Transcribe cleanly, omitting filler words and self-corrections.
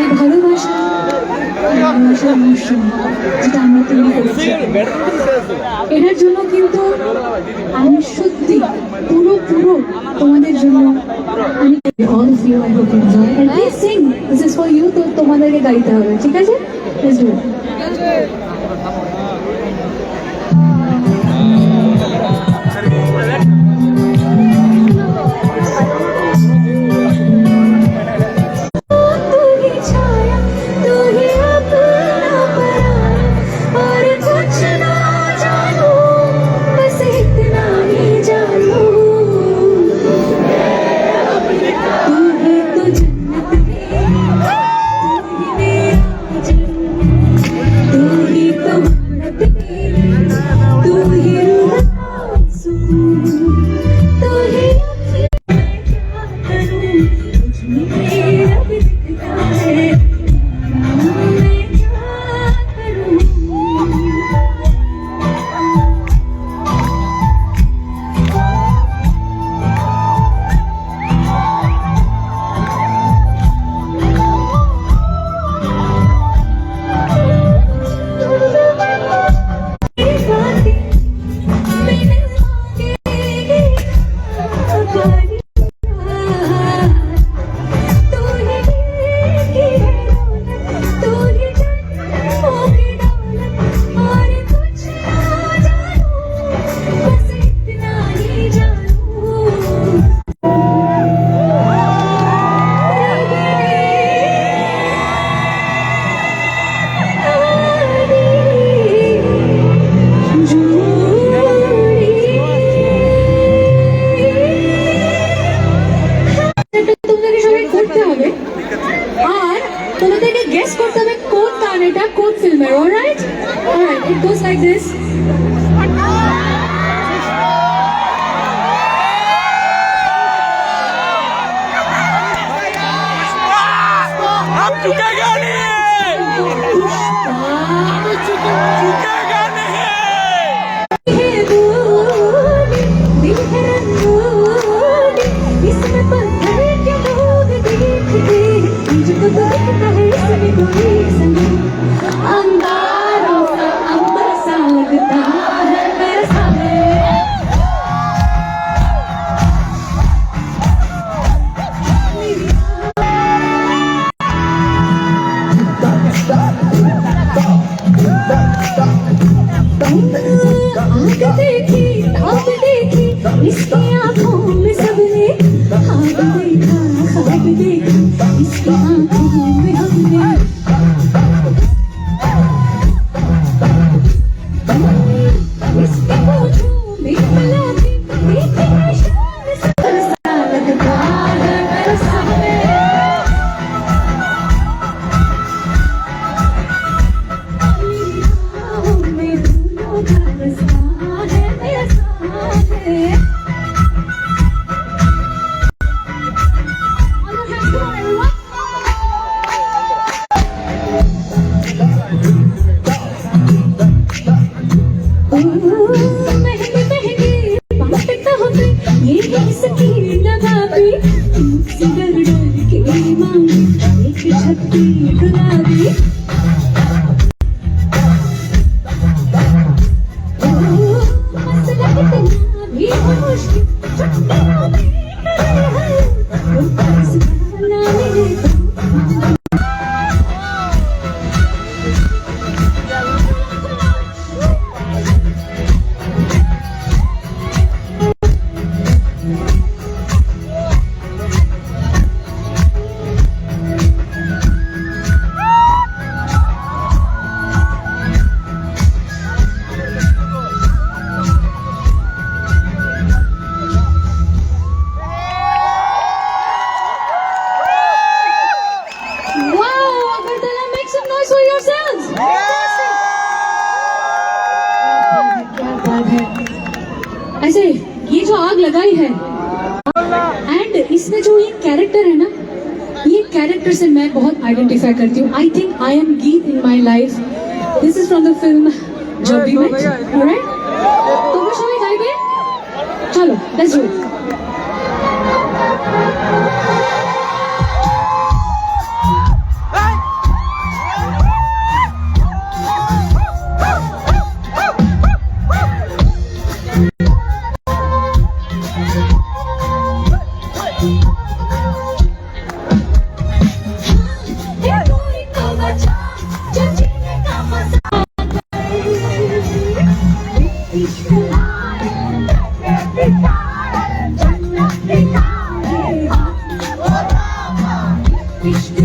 এই ভালোবাসা ভালোবাসার অনুষ্ঠান যেটা আমরা তৈরি করেছি, এটার জন্য কিন্তু আমি সত্যি পুরো তোমাদের জন্য আমি all of you I hope you enjoy and please sing, this is for you. তো তোমাদেরকে গাইতে হবে, ঠিক আছে? Let's do it. Alright, it goes like this. अब झुकेगा इसकी आंखों में सबने ख्वाब देखा, ख्वाब देखा, इसकी आंखों में हमने इसके होठों में गुलाबी देखे शाम सा लगता है मेरे सामने आँखों में फूलों का रास्ता है मेरे सामने ऐसे ये जो आग लगाई है एंड इसमें जो ये कैरेक्टर है ना, ये कैरेक्टर से मैं बहुत आइडेंटिफाई करती हूँ. I think I am Geet in my life. This is from the film Jab We match. Alright, तो वो सभी गाएंगे. चलो लेट्स डू इट. কৃষ্ণ